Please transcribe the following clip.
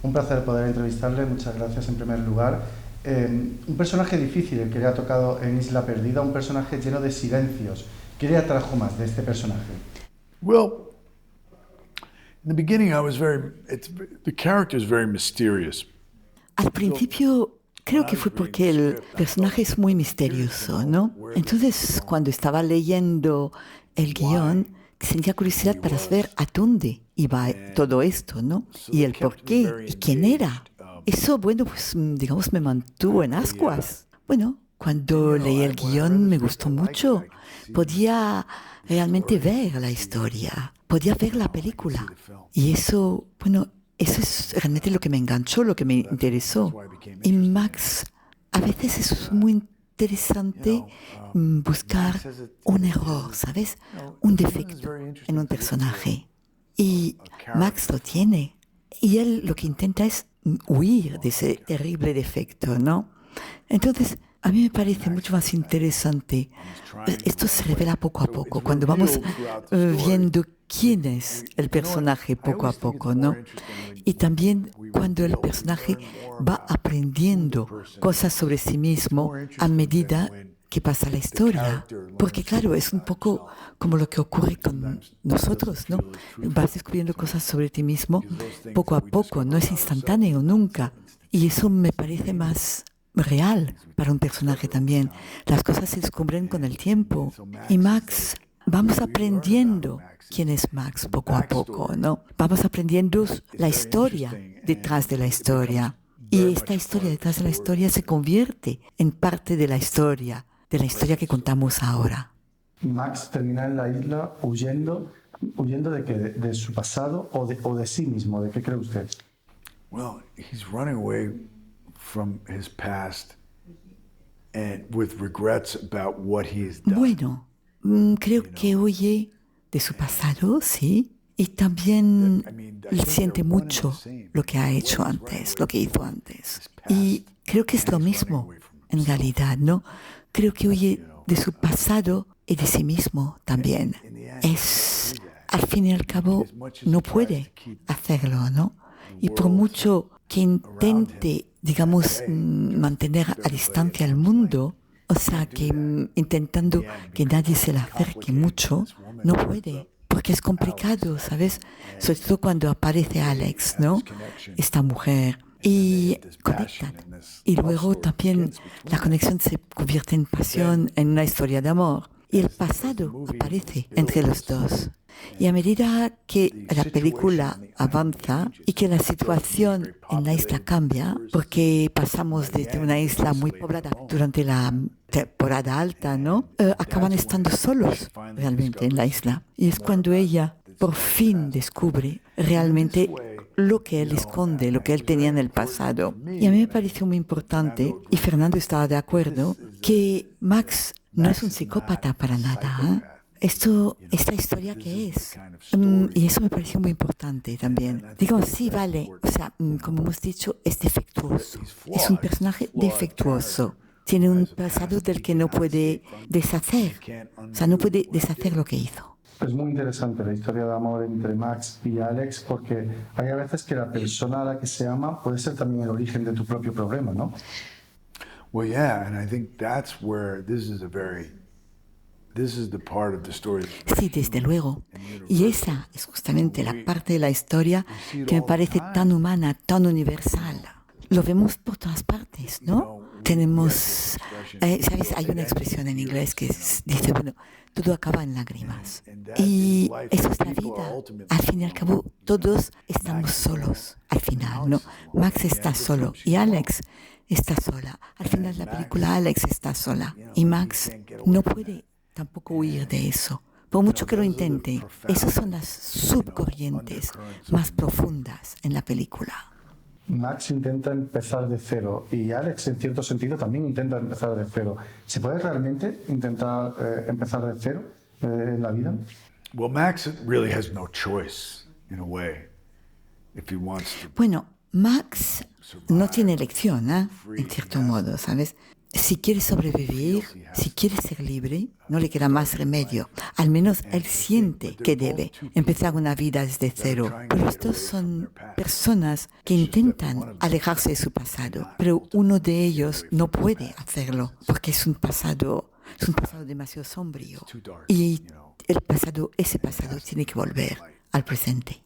Un placer poder entrevistarle, muchas gracias en primer lugar. Un personaje difícil el que le ha tocado en Isla Perdida, un personaje lleno de silencios. ¿Qué le atrajo más de este personaje? Well, in the beginning, the character is very mysterious. Al principio creo que fue porque el personaje es muy misterioso, ¿no? Entonces, cuando estaba leyendo el guión, sentía curiosidad para saber a dónde iba todo esto, ¿no? Y el por qué, y quién era. Eso, bueno, pues digamos me mantuvo en ascuas. Bueno, cuando leí el guión me gustó mucho. Podía realmente ver la historia, podía ver la película. Y eso, bueno, eso es realmente lo que me enganchó, lo que me interesó. Y Max, a veces es muy interesante buscar un error, ¿sabes? Un defecto en un personaje. Y Max lo tiene. Y él lo que intenta es huir de ese terrible defecto, ¿no? Entonces, a mí me parece mucho más interesante. Esto se revela poco a poco, cuando vamos viendo quién es el personaje poco a poco, ¿no? Y también cuando el personaje va aprendiendo cosas sobre sí mismo a medida que pasa la historia. Porque claro, es un poco como lo que ocurre con nosotros, ¿no? Vas descubriendo cosas sobre ti mismo poco a poco, no es instantáneo nunca. Y eso me parece más real para un personaje también. Las cosas se descubren con el tiempo. Y Max, vamos aprendiendo quién es Max poco a poco, ¿no? Vamos aprendiendo la historia detrás de la historia. Y esta historia detrás de la historia se convierte en parte de la historia que contamos ahora. Max termina en la isla huyendo de qué, de su pasado o de sí mismo. ¿De qué cree usted? Well, he's running away from his past and with regrets about what he's done. Bueno, creo que huye de su pasado, sí, y también siente mucho lo que ha hecho antes, lo que hizo antes. Y creo que es lo mismo, en realidad, ¿no? Creo que huye de su pasado y de sí mismo también. Al fin y al cabo, no puede hacerlo, ¿no? Y por mucho que intente, digamos, mantener a distancia al mundo, o sea, que intentando que nadie se le acerque mucho, no puede, porque es complicado, ¿sabes? Sobre todo cuando aparece Alex, ¿no? Esta mujer. Y conectan. Y luego también la conexión se convierte en pasión, en una historia de amor. Y el pasado aparece entre los dos. Y a medida que la película avanza y que la situación en la isla cambia, porque pasamos desde una isla muy poblada durante la temporada alta, ¿no? Acaban estando solos realmente en la isla. Y es cuando ella por fin descubre realmente lo que él esconde, lo que él tenía en el pasado. Y a mí me pareció muy importante, y Fernando estaba de acuerdo, que Max no es un psicópata para nada, ¿eh? Esta historia que es. Y eso me pareció muy importante también. Digo, sí, vale, o sea, como hemos dicho, es defectuoso. Es un personaje defectuoso. Tiene un pasado del que no puede deshacer. O sea, no puede deshacer lo que hizo. Es muy interesante la historia de amor entre Max y Alex, porque hay a veces que la persona a la que se ama puede ser también el origen de tu propio problema, ¿no? Well, yeah, and I think that's where this is the part of the story. Sí, desde luego. Y esa es justamente la parte de la historia que me parece tan humana, tan universal. Lo vemos por todas partes, ¿no? Tenemos, ¿sabes? Hay una expresión en inglés que dice, bueno, todo acaba en lágrimas. Y eso es la vida. Al fin y al cabo, todos estamos solos, al final, ¿no? Max está solo y Alex está sola. Al final de la película, Alex está sola. Y Max no puede tampoco huir de eso. Por mucho que lo intente, esas son las subcorrientes más profundas en la película. Max intenta empezar de cero y Alex, en cierto sentido, también intenta empezar de cero. ¿Se puede realmente intentar empezar de cero en la vida? Well, Max really has no choice, in a way, if he wants to. Bueno, Max no tiene elección, ¿eh? En cierto modo, ¿sabes? si quiere sobrevivir, si quiere ser libre, no le queda más remedio. Al menos él siente que debe empezar una vida desde cero. Pero estos son personas que intentan alejarse de su pasado, pero uno de ellos no puede hacerlo porque es un pasado demasiado sombrío. Y ese pasado tiene que volver al presente.